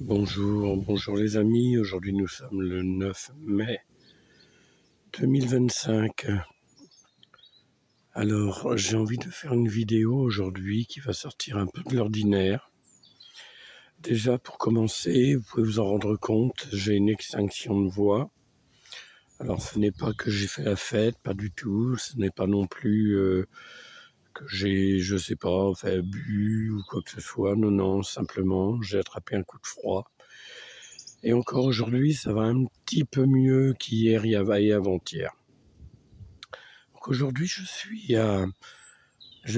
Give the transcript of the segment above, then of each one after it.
Bonjour les amis, aujourd'hui nous sommes le 9 mai 2025. Alors j'ai envie de faire une vidéo aujourd'hui qui va sortir un peu de l'ordinaire. Déjà pour commencer, vous pouvez vous en rendre compte, j'ai une extinction de voix. Alors ce n'est pas que j'ai fait la fête, pas du tout, ce n'est pas non plus que j'ai, je sais pas, fait bu ou quoi que ce soit. Non, simplement j'ai attrapé un coup de froid. Et encore aujourd'hui, ça va un petit peu mieux qu'hier et avant-hier. Donc aujourd'hui, je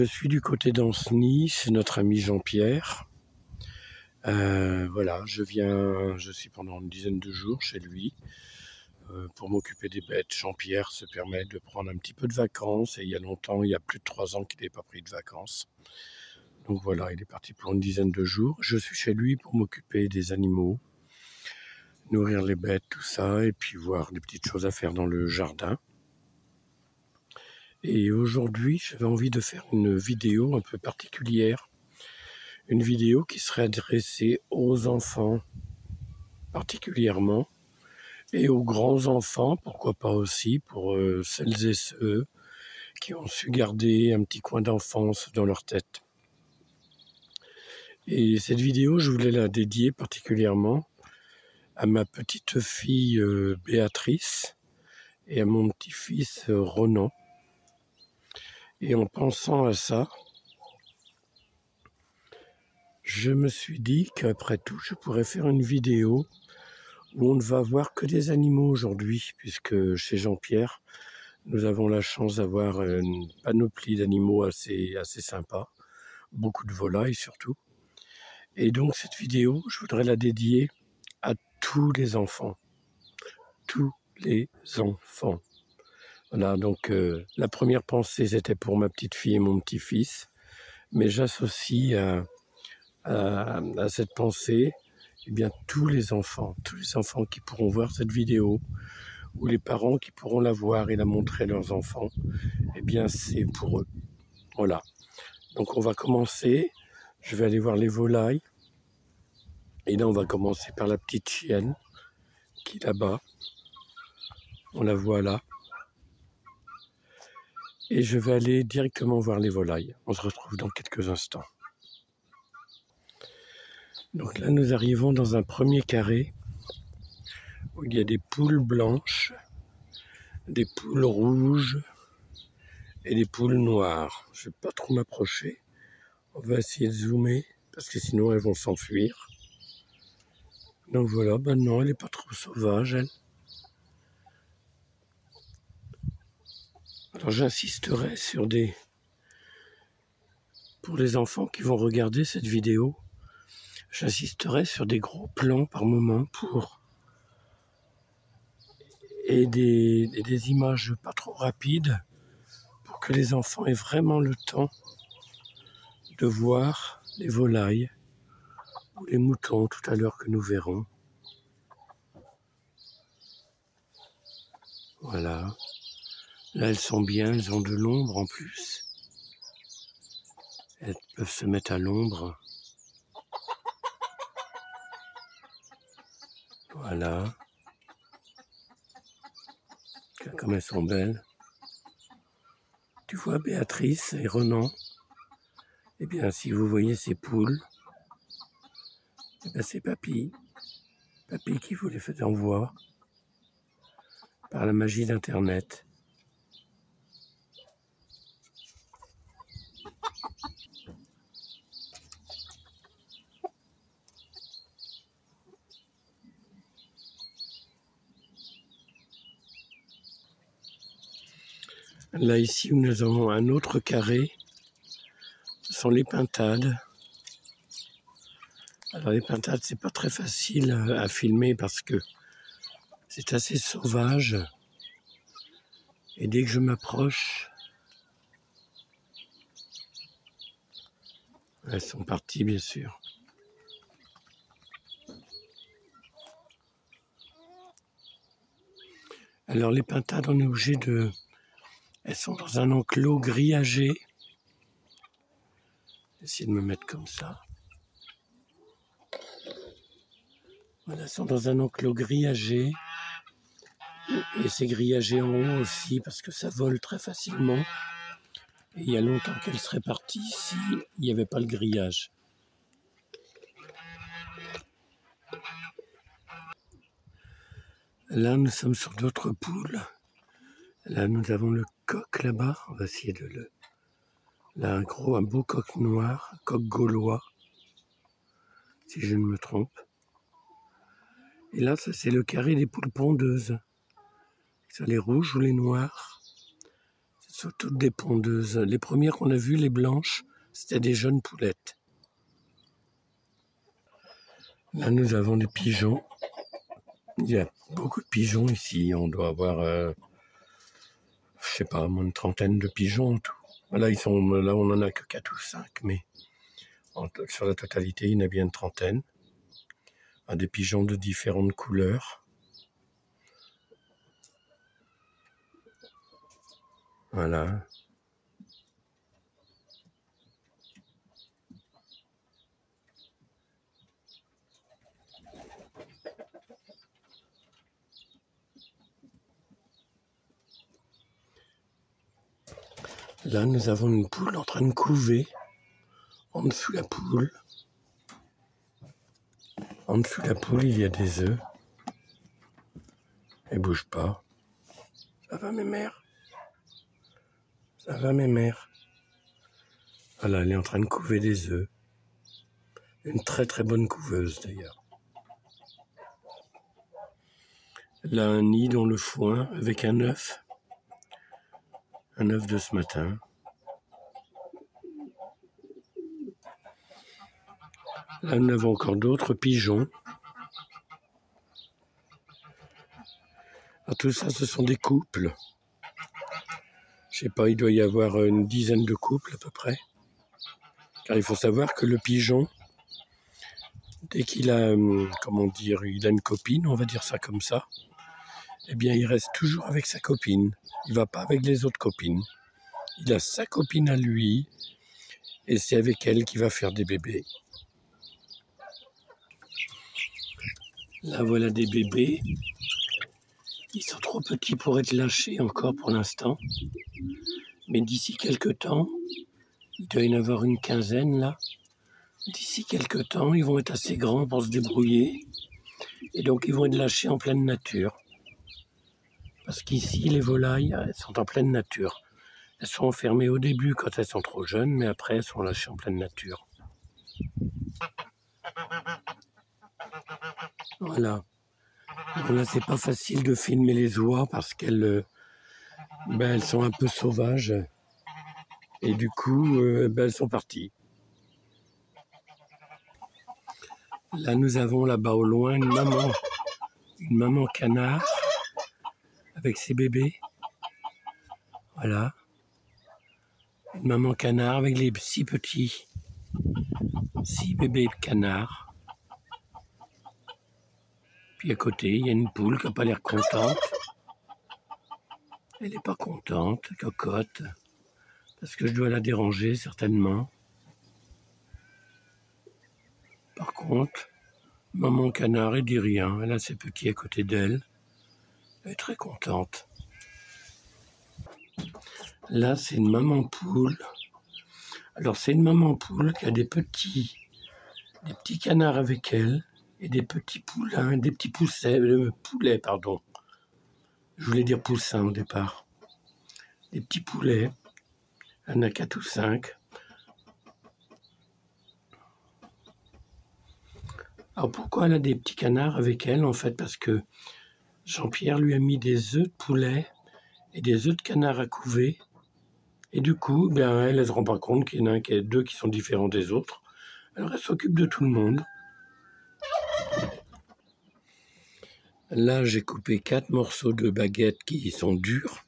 suis du côté d'Ancenis, chez notre ami Jean-Pierre. Voilà, je suis pendant une dizaine de jours chez lui pour m'occuper des bêtes. Jean-Pierre se permet de prendre un petit peu de vacances et il y a plus de 3 ans qu'il n'est pas pris de vacances. Donc voilà, il est parti pour une dizaine de jours. Je suis chez lui pour m'occuper des animaux, nourrir les bêtes, tout ça, et puis voir des petites choses à faire dans le jardin. Et aujourd'hui, j'avais envie de faire une vidéo un peu particulière. Une vidéo qui serait adressée aux enfants particulièrement, et aux grands enfants, pourquoi pas aussi, pour celles et ceux qui ont su garder un petit coin d'enfance dans leur tête. Et cette vidéo, je voulais la dédier particulièrement à ma petite fille Béatrice et à mon petit-fils Ronan. Et en pensant à ça, je me suis dit qu'après tout, je pourrais faire une vidéo où on ne va voir que des animaux aujourd'hui, puisque chez Jean-Pierre, nous avons la chance d'avoir une panoplie d'animaux assez sympa, beaucoup de volailles surtout. Et donc cette vidéo, je voudrais la dédier à tous les enfants. Tous les enfants. Voilà, donc la première pensée, c'était pour ma petite fille et mon petit-fils, mais j'associe à cette pensée, eh bien, tous les enfants qui pourront voir cette vidéo, ou les parents qui pourront la voir et la montrer à leurs enfants, eh bien, c'est pour eux. Voilà. Donc, on va commencer. Je vais aller voir les volailles. Et là, on va commencer par la petite chienne qui est là-bas. On la voit là. Et je vais aller directement voir les volailles. On se retrouve dans quelques instants. Donc là, nous arrivons dans un premier carré où il y a des poules blanches, des poules rouges et des poules noires. Je ne vais pas trop m'approcher. On va essayer de zoomer parce que sinon elles vont s'enfuir. Donc voilà, ben non, elle n'est pas trop sauvage, elle. Alors j'insisterai pour les enfants qui vont regarder cette vidéo, j'insisterai sur des gros plans par moment et des images pas trop rapides pour que les enfants aient vraiment le temps de voir les volailles ou les moutons tout à l'heure que nous verrons. Voilà. Là, elles sont bien, elles ont de l'ombre en plus. Elles peuvent se mettre à l'ombre. Voilà. Comme elles sont belles. Tu vois Béatrice et Renan. Eh bien, si vous voyez ces poules, eh bien, c'est Papy. Papy qui vous les fait envoyer par la magie d'Internet. Là, ici, nous avons un autre carré. Ce sont les pintades. Alors, les pintades, c'est pas très facile à filmer parce que c'est assez sauvage. Et dès que je m'approche, elles sont parties, bien sûr. Alors, les pintades, on est obligé de... Elles sont dans un enclos grillagé. Essayer de me mettre comme ça. Voilà, ils sont dans un enclos grillagé. Et c'est grillagé en haut aussi parce que ça vole très facilement. Et il y a longtemps qu'elles seraient parties s'il n'y avait pas le grillage. Là, nous sommes sur d'autres poules. Là, nous avons le coq là-bas. On va essayer de le... Là, un beau coq noir, un coq gaulois, si je ne me trompe. Et là, ça, c'est le carré des poules pondeuses. Ça, les rouges ou les noirs. Ce sont toutes des pondeuses. Les premières qu'on a vues, les blanches, c'était des jeunes poulettes. Là, nous avons des pigeons. Il y a beaucoup de pigeons ici. On doit avoir, je sais pas, moins de trentaine de pigeons en tout. Là, là, on en a que 4 ou 5, mais sur la totalité, il y en a bien une trentaine. Des pigeons de différentes couleurs. Voilà. Là, nous avons une poule en train de couver. En dessous de la poule. En dessous de la poule, il y a des œufs. Elle bouge pas. Ça va, mes mères? Ça va, mes mères? Voilà, elle est en train de couver des œufs. Une très très bonne couveuse d'ailleurs. Elle a un nid dans le foin avec un œuf. Un œuf de ce matin. Là, nous avons encore d'autres pigeons. Tout ça, ce sont des couples. Je sais pas, il doit y avoir une dizaine de couples à peu près. Car il faut savoir que le pigeon, dès qu'il a, comment dire, il a une copine, on va dire ça comme ça, eh bien, il reste toujours avec sa copine. Il ne va pas avec les autres copines. Il a sa copine à lui, et c'est avec elle qu'il va faire des bébés. Là, voilà des bébés. Ils sont trop petits pour être lâchés encore pour l'instant. Mais d'ici quelques temps, il doit y en avoir une quinzaine là. D'ici quelques temps, ils vont être assez grands pour se débrouiller. Et donc, ils vont être lâchés en pleine nature. Parce qu'ici, les volailles, elles sont en pleine nature. Elles sont enfermées au début quand elles sont trop jeunes, mais après, elles sont lâchées en pleine nature. Voilà. Donc là, c'est pas facile de filmer les oies parce qu'elles elles sont un peu sauvages. Et du coup, elles sont parties. Là, nous avons là-bas au loin une maman canard avec ses bébés. Voilà. Une maman canard avec les 6 bébés canards. Puis à côté, il y a une poule qui n'a pas l'air contente. Elle n'est pas contente, cocotte, parce que je dois la déranger certainement. Par contre, maman canard, elle dit rien. Elle a ses petits à côté d'elle. Elle est très contente. Là, c'est une maman poule. Alors, c'est une maman poule qui a des petits canards avec elle et des petits poulets, des petits poulets, pardon. Je voulais dire poussins au départ. Des petits poulets. Elle en a 4 ou 5. Alors, pourquoi elle a des petits canards avec elle? En fait, parce que Jean-Pierre lui a mis des œufs de poulet et des œufs de canard à couver. Et du coup, elle ne se rend pas compte qu'il y en a deux qui sont différents des autres. Alors, elle s'occupe de tout le monde. Là, j'ai coupé 4 morceaux de baguettes qui sont durs,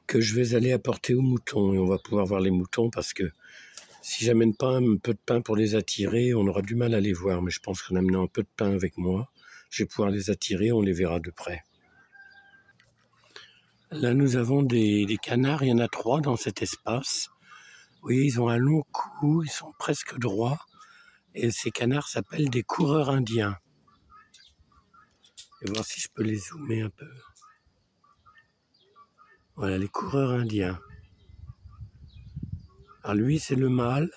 que je vais aller apporter aux moutons. Et on va pouvoir voir les moutons parce que si j'amène pas un peu de pain pour les attirer, on aura du mal à les voir. Mais je pense qu'en amenant un peu de pain avec moi, je vais pouvoir les attirer, on les verra de près. Là, nous avons des canards, il y en a 3 dans cet espace. Vous voyez, ils ont un long cou, ils sont presque droits. Et ces canards s'appellent des coureurs indiens. et voir si je peux les zoomer un peu. Voilà, les coureurs indiens. Alors lui, c'est le mâle,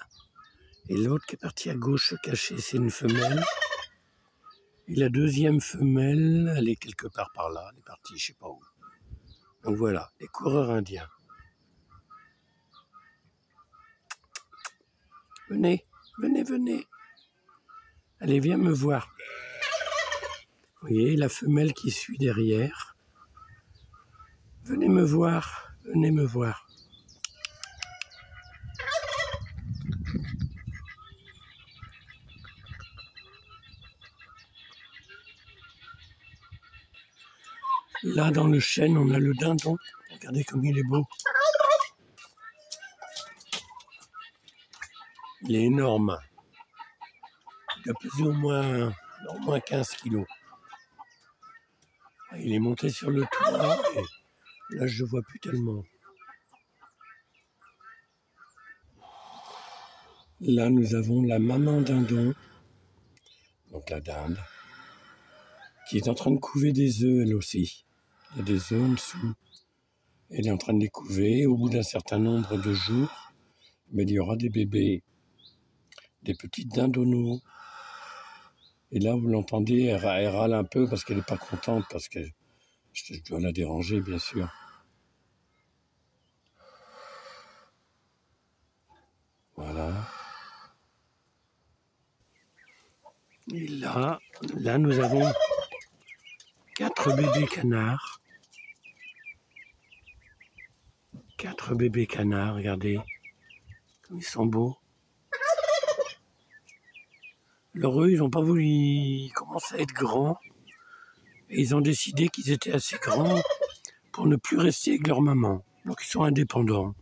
et l'autre qui est parti à gauche se cacher, c'est une femelle. Et la deuxième femelle, elle est quelque part par là, elle est partie, je sais pas où. Donc voilà, les coureurs indiens. Venez, venez, venez. Allez, viens me voir. Vous voyez, la femelle qui suit derrière. Venez me voir, venez me voir. Là, dans le chêne, on a le dindon. Regardez comme il est beau. Il est énorme. Il a pesé au moins 15 kilos. Il est monté sur le toit et là, je ne le vois plus tellement. Là, nous avons la maman dindon, donc la dinde, qui est en train de couver des œufs, elle aussi. Il y a des œufs en dessous. Elle est en train de les couver. Au bout d'un certain nombre de jours, mais il y aura des bébés, des petites dindonos. Et là, vous l'entendez, elle râle un peu parce qu'elle n'est pas contente, parce que je dois la déranger, bien sûr. Voilà. Et là, nous avons 4 bébés canards. 4 bébés canards, regardez, comme ils sont beaux. Alors eux, ils n'ont pas voulu, ils commencent à être grands. Et ils ont décidé qu'ils étaient assez grands pour ne plus rester avec leur maman. Donc ils sont indépendants.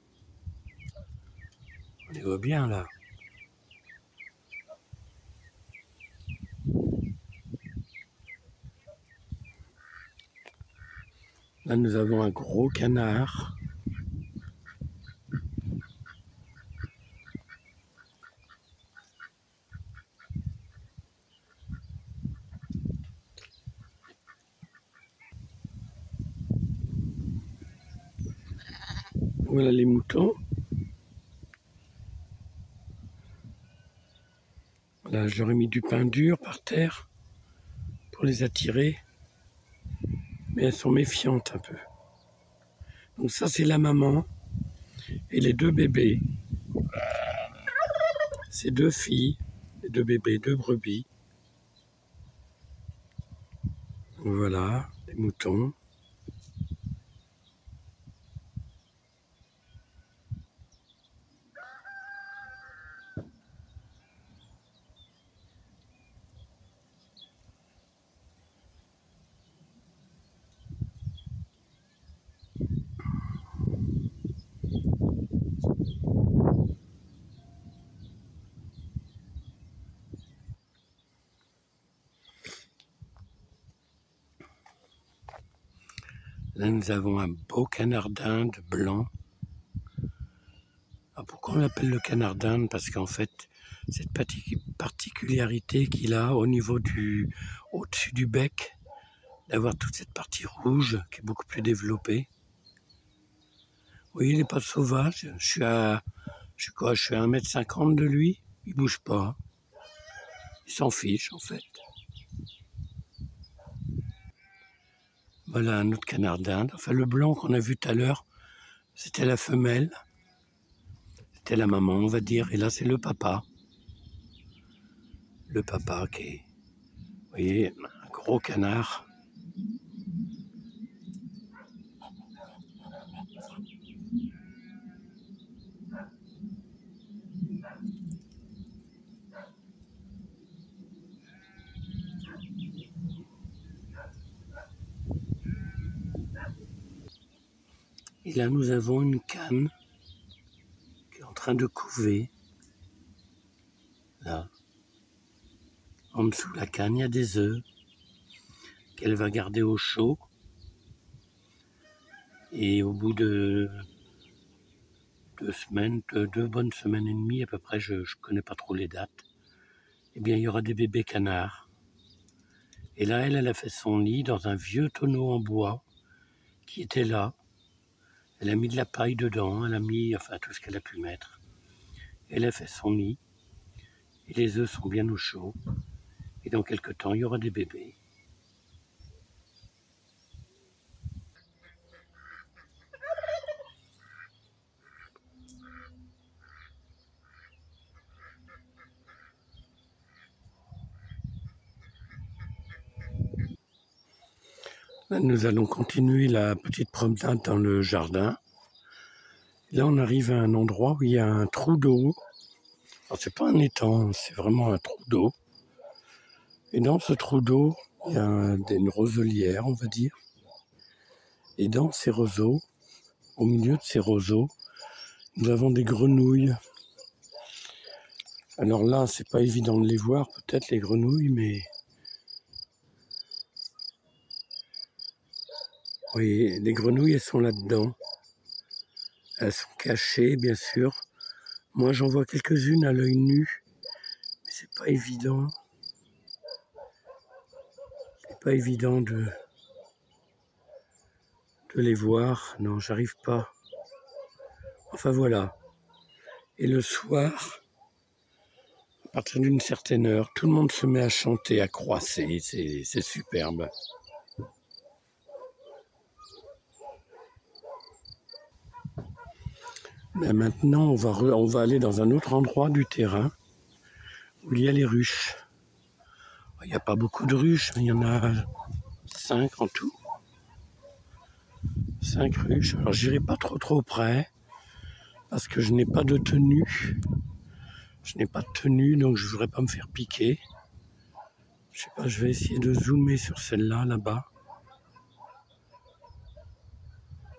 On les voit bien là. Là, nous avons un gros canard. Voilà les moutons. Là, j'aurais mis du pain dur par terre pour les attirer. Mais elles sont méfiantes un peu. Donc ça, c'est la maman et les 2 bébés. C'est 2 filles, les 2 bébés, 2 brebis. Voilà, les moutons. Là, nous avons un beau canard d'Inde blanc. Ah, pourquoi on l'appelle le canard d'Inde? Parce qu'en fait, cette particularité qu'il a au-dessus du bec, d'avoir toute cette partie rouge qui est beaucoup plus développée. Oui, il n'est pas sauvage. Je suis à 1,50 m de lui. Il bouge pas. Il s'en fiche, en fait. Voilà un autre canard d'Inde. Enfin, le blanc qu'on a vu tout à l'heure, c'était la femelle. C'était la maman, on va dire. Et là, c'est le papa. Le papa qui est, vous voyez, un gros canard. Et là, nous avons une canne qui est en train de couver. Là. En dessous de la canne, il y a des œufs qu'elle va garder au chaud. Et au bout de 2 bonnes semaines et demie à peu près, je ne connais pas trop les dates, eh bien il y aura des bébés canards. Et là, elle a fait son nid dans un vieux tonneau en bois qui était là. Elle a mis de la paille dedans, elle a mis enfin tout ce qu'elle a pu mettre. Elle a fait son nid. Et les œufs sont bien au chaud. Et dans quelques temps, il y aura des bébés. Là, nous allons continuer la petite promenade dans le jardin. Là, on arrive à un endroit où il y a un trou d'eau. Alors, c'est pas un étang, c'est vraiment un trou d'eau. Et dans ce trou d'eau, il y a une roselière, on va dire. Et dans ces roseaux, au milieu de ces roseaux, nous avons des grenouilles. Alors là, c'est pas évident de les voir, peut-être les grenouilles, mais oui, les grenouilles, elles sont là-dedans. Elles sont cachées, bien sûr. Moi, j'en vois quelques-unes à l'œil nu, mais c'est pas évident. C'est pas évident de les voir. Non, j'arrive pas. Enfin voilà. Et le soir, à partir d'une certaine heure, tout le monde se met à chanter, à croasser. C'est superbe. Mais maintenant, on va aller dans un autre endroit du terrain où il y a les ruches. Il n'y a pas beaucoup de ruches, mais il y en a 5 en tout. 5 ruches. Alors j'irai pas trop près parce que je n'ai pas de tenue. Je n'ai pas de tenue, donc je ne voudrais pas me faire piquer. Je sais pas, je vais essayer de zoomer sur celle-là, là-bas.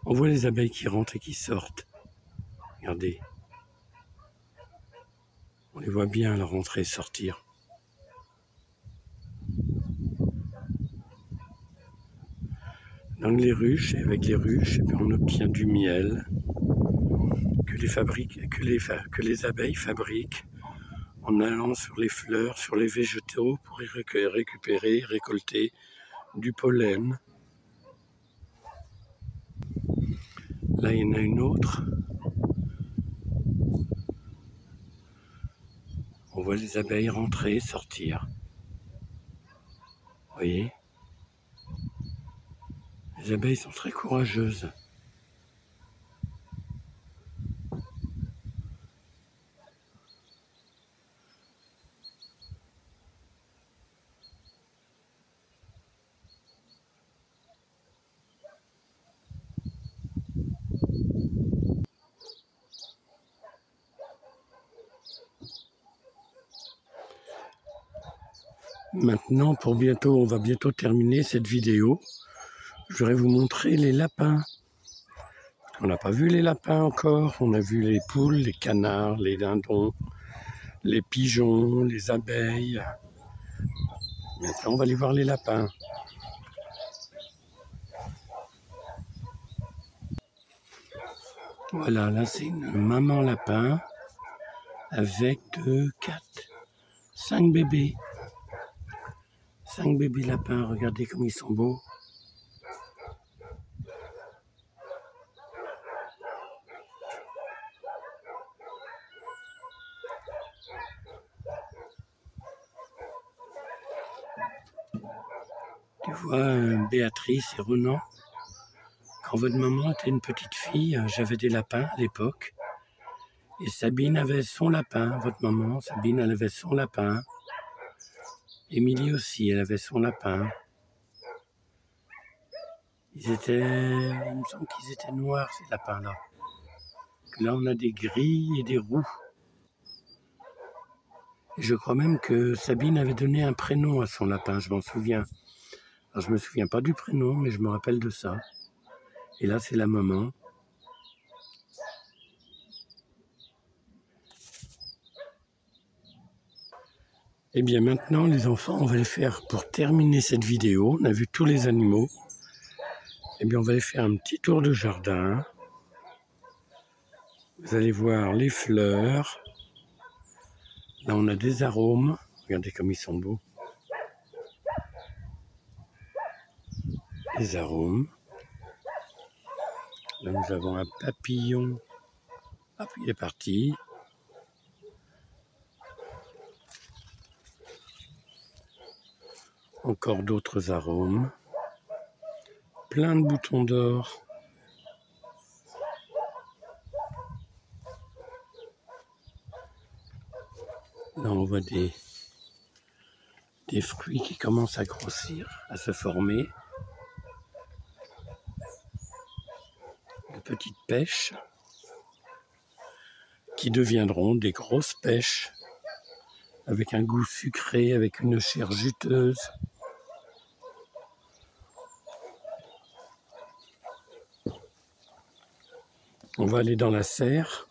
On voit les abeilles qui rentrent et qui sortent. Regardez. On les voit bien, leur rentrer et sortir. Dans les ruches, et avec les ruches, on obtient du miel que les abeilles fabriquent en allant sur les fleurs, sur les végétaux pour y récupérer, récolter du pollen. Là, il y en a une autre. On voit les abeilles rentrer et sortir. Vous voyez ? Les abeilles sont très courageuses. Maintenant, on va bientôt terminer cette vidéo. Je voudrais vous montrer les lapins. On n'a pas vu les lapins encore. On a vu les poules, les canards, les dindons, les pigeons, les abeilles. Maintenant, on va aller voir les lapins. Voilà, là c'est une maman lapin avec 2, 4, 5 bébés. 5 bébés lapins, regardez comme ils sont beaux. Tu vois, Béatrice et Renan, quand votre maman était une petite fille, j'avais des lapins à l'époque. Et Sabine avait son lapin, votre maman, Sabine, elle avait son lapin. Émilie aussi, elle avait son lapin. Il me semble qu'ils étaient noirs, ces lapins-là. Là, on a des gris et des roux. Et je crois même que Sabine avait donné un prénom à son lapin, je m'en souviens. Alors, je me souviens pas du prénom, mais je me rappelle de ça. Et là, c'est la maman. Et bien maintenant, les enfants, on va les faire, pour terminer cette vidéo, on a vu tous les animaux. Et bien, on va aller faire un petit tour de jardin. Vous allez voir les fleurs. Là, on a des arômes. Regardez comme ils sont beaux. les arômes. Là, nous avons un papillon. Ah, puis il est parti. Encore d'autres arômes. Plein de boutons d'or. Là, on voit des fruits qui commencent à grossir, à se former. De petites pêches qui deviendront des grosses pêches avec un goût sucré, avec une chair juteuse. On va aller dans la serre.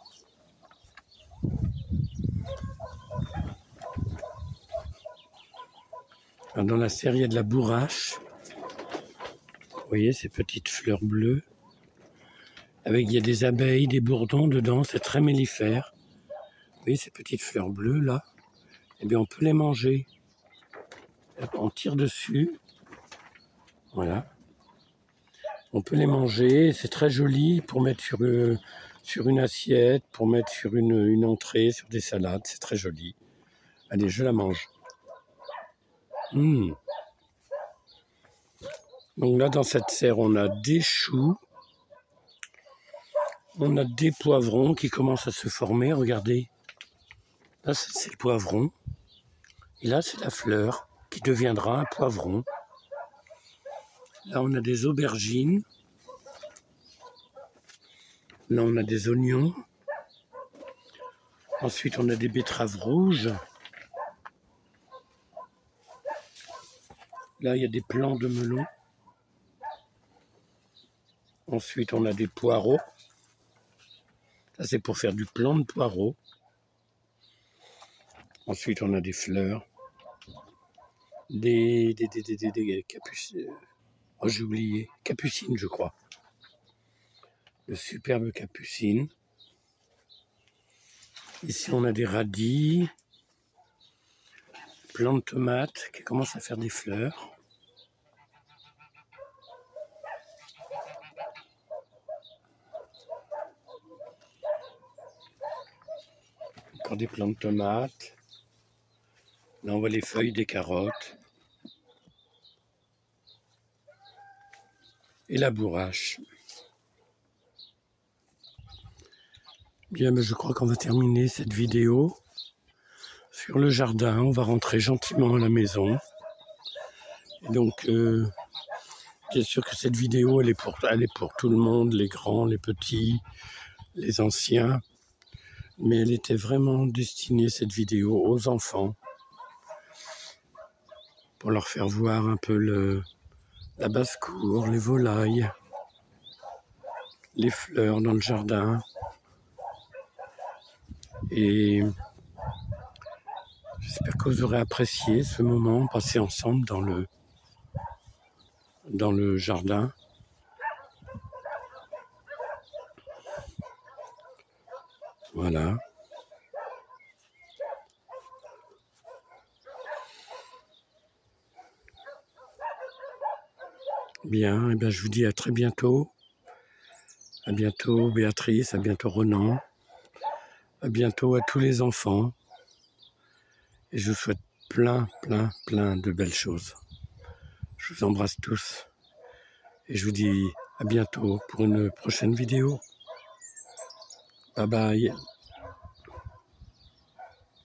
Alors dans la serre, il y a de la bourrache. Vous voyez ces petites fleurs bleues. Il y a des abeilles, des bourdons dedans, c'est très mellifère. Vous voyez ces petites fleurs bleues là? Eh bien on peut les manger. On tire dessus. Voilà. On peut les manger, c'est très joli pour mettre sur une assiette, pour mettre sur une entrée, sur des salades, c'est très joli. Allez, je la mange. Donc là, dans cette serre, on a des choux, on a des poivrons qui commencent à se former, regardez. Là, c'est le poivron, et là, c'est la fleur qui deviendra un poivron. Là, on a des aubergines. Là, on a des oignons. Ensuite, on a des betteraves rouges. Là, il y a des plants de melon. Ensuite, on a des poireaux. Ça, c'est pour faire du plant de poireaux. Ensuite, on a des fleurs. Des capucines. Oh, j'ai oublié. Capucines, je crois. De superbes capucines. Ici, on a des radis. Plants de tomates qui commencent à faire des fleurs. Encore des plants de tomates. Là, on voit les feuilles des carottes. Et la bourrache. Bien, mais je crois qu'on va terminer cette vidéo sur le jardin. On va rentrer gentiment à la maison. Et donc, bien sûr que cette vidéo, elle est pour tout le monde, les grands, les petits, les anciens. Mais elle était vraiment destinée, cette vidéo, aux enfants. Pour leur faire voir un peu la basse-cour, les volailles, les fleurs dans le jardin. Et j'espère que vous aurez apprécié ce moment passé ensemble dans le jardin. Voilà. Bien, et bien je vous dis à très bientôt. À bientôt Béatrice, à bientôt Ronan. À bientôt à tous les enfants. Et je vous souhaite plein de belles choses. Je vous embrasse tous. Et je vous dis à bientôt pour une prochaine vidéo. Bye bye.